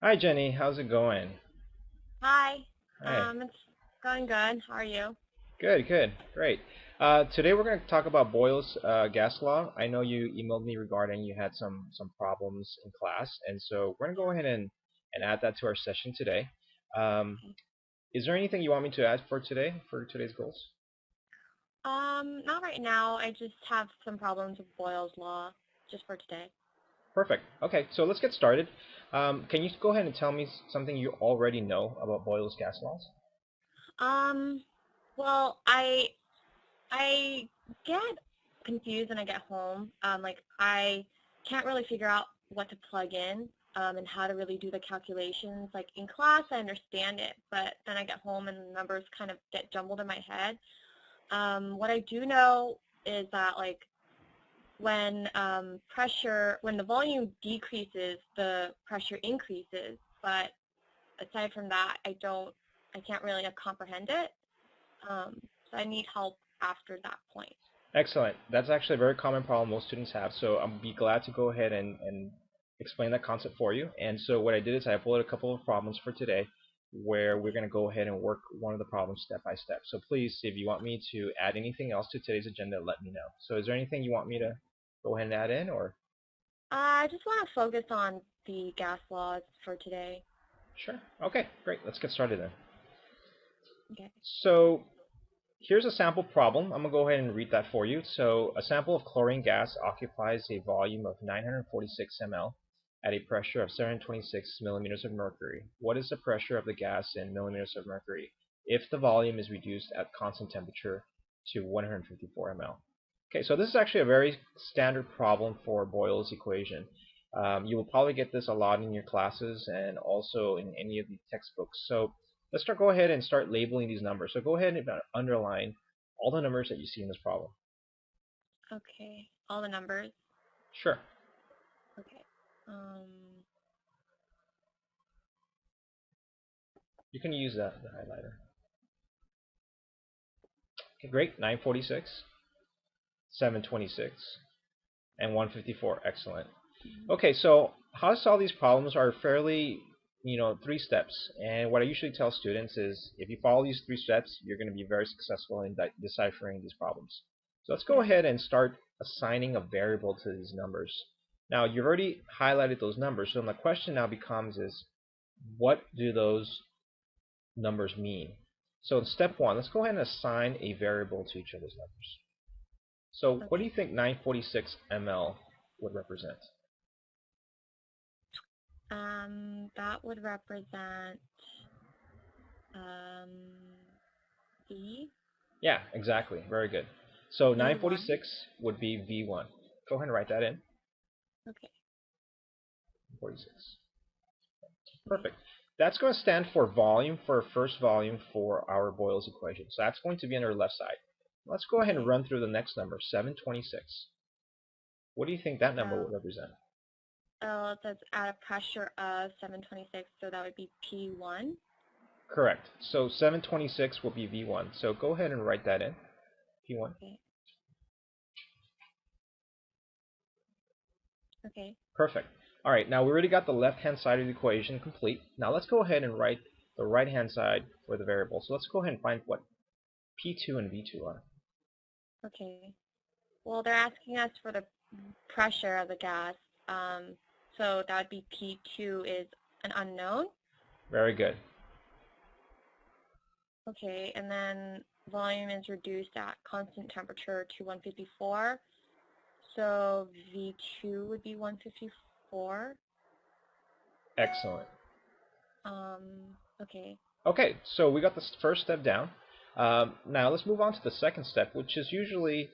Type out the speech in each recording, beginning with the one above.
Hi Jenny, how's it going? Hi. Hi. It's going good. How are you? Good, good, great. Today we're going to talk about Boyle's gas law. I know you emailed me regarding you had some problems in class, and so we're going to go ahead and add that to our session today. Um, Okay. is there anything you want me to add for today, for today's goals? Not right now. I just have some problems with Boyle's Law just for today. Perfect. Okay, so let's get started. Can you go ahead and tell me something you already know about Boyle's gas laws? Um, well, I get confused when I get home. Like I can't really figure out what to plug in, and how to really do the calculations. Like in class, I understand it, but then I get home and the numbers kind of get jumbled in my head. What I do know is that like when the volume decreases, the pressure increases. But aside from that, I can't really comprehend it. So I need help after that point. Excellent. That's actually a very common problem most students have. So I'm be glad to go ahead and explain that concept for you. And so what I did is I uploaded a couple of problems for today where we're Okay. going to go ahead and work one of the problems step by step. So please, if you want me to add anything else to today's agenda, let me know. So is there anything you want me to go ahead and add in or? I just want to focus on the gas laws for today. Sure. Okay, great. Let's get started then. Okay. So here's a sample problem. I'm going to go ahead and read that for you. So a sample of chlorine gas occupies a volume of 946 ml at a pressure of 726 millimeters of mercury. What is the pressure of the gas in millimeters of mercury if the volume is reduced at constant temperature to 154 ml? Okay, so this is actually a very standard problem for Boyle's equation. You will probably get this a lot in your classes and also in any of the textbooks. So go ahead and start labeling these numbers. So go ahead and underline all the numbers that you see in this problem. Okay. All the numbers. Sure. Okay. Um, You can use the highlighter. Okay, great. 946, 726, and 154. Excellent. Okay, so how to solve these problems are fairly, three steps. And what I usually tell students is if you follow these three steps, you're going to be very successful in deciphering these problems. So let's go yeah. ahead and start assigning a variable to these numbers. Now, you've already highlighted those numbers, so the question now becomes is what do those numbers mean? So in step one, let's go ahead and assign a variable to each of those numbers. So what do Okay. you think 946 ml would represent? That would represent um, V, Yeah, exactly. Very good. So V1. 946 would be V1. Go ahead and write that in. Okay. 46. Okay. Perfect. That's going to stand for volume for first volume for our Boyle's equation. So that's going to be on our left side. Let's go ahead and Okay. run through the next number, 726. What do you think that number would So, represent? it says at a pressure of 726, so that would be P1. Correct. So 726 will be V1. So go ahead and write that in. P1. Okay. Okay. Perfect. All right, now we already got the left-hand side of the equation complete. Now let's go ahead and write the right-hand side for the variable. So let's go ahead and find what P2 and V2 are. Okay. Well, they're asking us for the pressure of the gas. Um, so that would be P2 is an unknown. Very good. Okay. And then volume is reduced at constant temperature to 154. So V2 would be 154. Excellent. Okay. Okay, so we got the first step down. Now let's move on to the second step, which is usually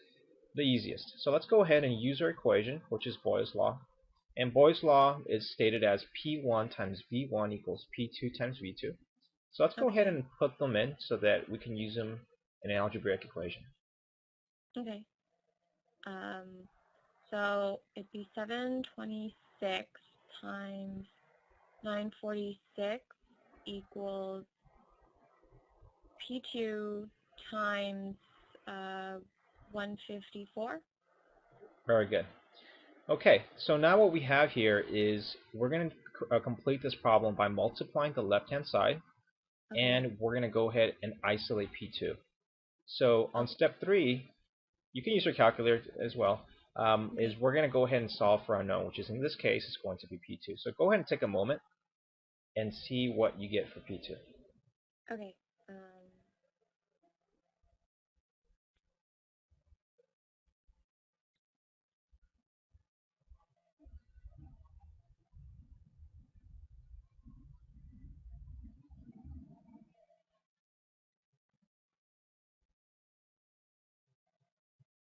the easiest. So let's go ahead and use our equation, which is Boyle's law. And Boyle's law is stated as P1 times V1 equals P2 times V2. So let's go ahead Okay. and put them in so that we can use them in an algebraic equation. Okay. Um, so it'd be 726 times 946 equals P2 times uh, 154. Very good. Okay, so now what we have here is we're going to complete this problem by multiplying the left-hand side, Okay. and we're going to go ahead and isolate P2. So on Okay. step 3, you can use your calculator as well, is Okay. we're going to go ahead and solve for unknown, which is in this case is going to be P2. So go ahead and take a moment and see what you get for P2. Okay.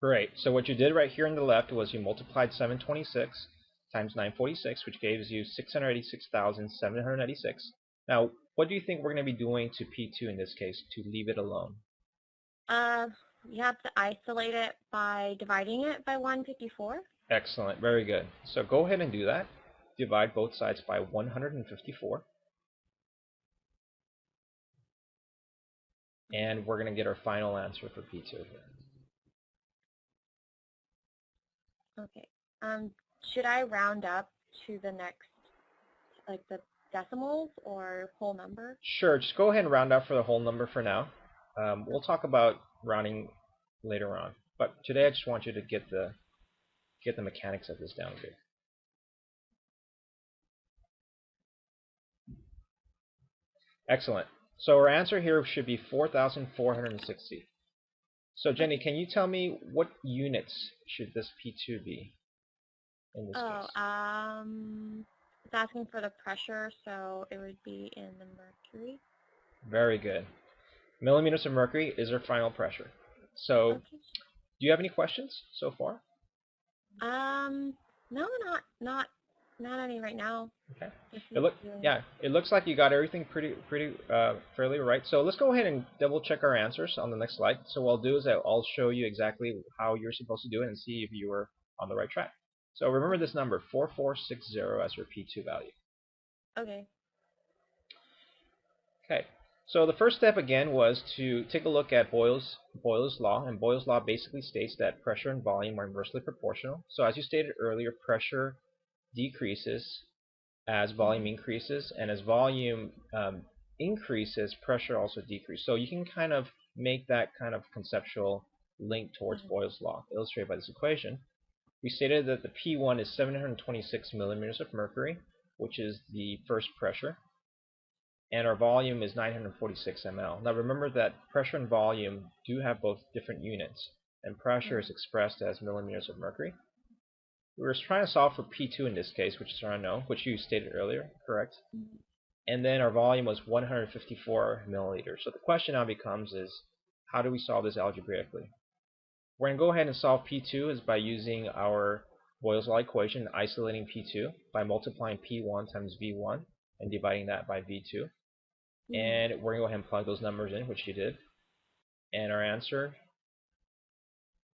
Great. So what you did right here on the left was you multiplied 726 times 946, which gives you 686,796. Now, what do you think we're going to be doing to P2 in this case to leave it alone? Uh, you have to isolate it by dividing it by 154. Excellent. Very good. So go ahead and do that. Divide both sides by 154. And we're going to get our final answer for P2 here. Okay. Should I round up to the next, like the decimals or whole number? Sure, just go ahead and round up for the whole number for now. We'll talk about rounding later on. But today I just want you to get the mechanics of this down good. Excellent. So our answer here should be 4,460. So Jenny, Okay. can you tell me what units should this P2 be in this Oh, case? it's asking for the pressure, so it would be in the mercury. Very good. Millimeters of mercury is our final pressure. So Okay. do you have any questions so far? No, not any right now. Okay. This is doing. It looks like you got everything pretty fairly right. So let's go ahead and double check our answers on the next slide. So what I'll do is I'll show you exactly how you're supposed to do it and see if you were on the right track. So remember Okay. this number 4460 as your P2 value. Okay. Okay. So the first step again was to take a look at Boyle's law, and Boyle's law basically states that pressure and volume are inversely proportional. So as you stated earlier, pressure decreases as volume Mhm. increases, and as volume increases, pressure also decreases. So you can kind of make that kind of conceptual link towards Mhm. Boyle's law, illustrated by this equation. We stated that the P1 is 726 millimeters of mercury, which is the first pressure, and our volume is 946 ml. Now remember that pressure and volume do have both different units, and pressure is Mhm. expressed as millimeters of mercury. We were trying to solve for P2 in this case, which is our unknown, which you stated earlier, correct? Mhm. And then our volume was 154 milliliters. So the question now becomes is, how do we solve this algebraically? We're going to go ahead and solve P2 is by using our Boyle's law equation, isolating P2 by multiplying P1 times V1 and dividing that by V2. Mhm. And we're going to go ahead and plug those numbers in, which you did. And our answer,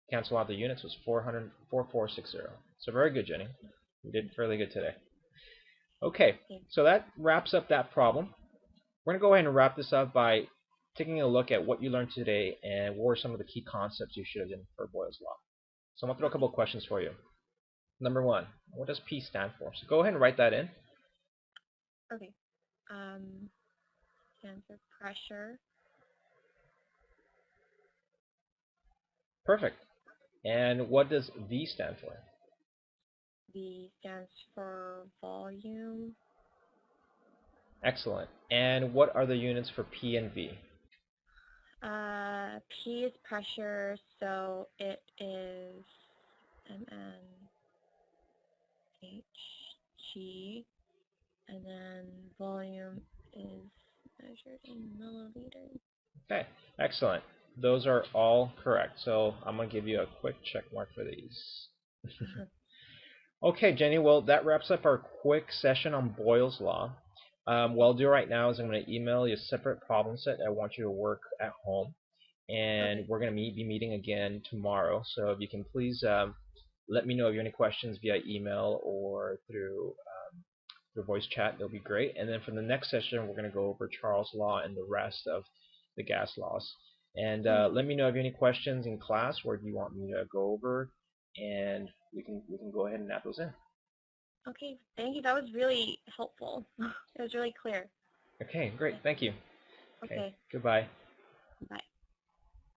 cancel out the units, was 4460. So very good, Jenny. You did fairly good today. Okay, Okay. so that wraps up that problem. We're going to go ahead and wrap this up by taking a look at what you learned today and what were some of the key concepts you should have done for Boyle's Law. So I'm going to throw a couple Okay. of questions for you. Number one, what does P stand for? So go ahead and write that in. Okay. Um, Stands for pressure. Perfect. And what does V stand for? V stands for volume. Excellent. And what are the units for P and V? P is pressure, so it is mmHg, and then volume is measured in milliliters. Okay, excellent. Those are all correct. So I'm going to give you a quick check mark for these. Okay, Jenny, well, that wraps up our quick session on Boyle's Law. What Okay. I'll do right now is I'm going to email you a separate problem set I want you to work at home. And Okay. we're going to be meeting again tomorrow. So if you can please let me know if you have any questions via email or through voice chat, that'll be great. And then for the next session, we're going to go over Charles' Law and the rest of the gas laws. And Mhm. let me know if you have any questions in class or if you want me to go over, and we can go ahead and add those in. Okay, thank you. That was really helpful. It was really clear. Okay, great. Okay. Thank you. Okay, Okay. goodbye.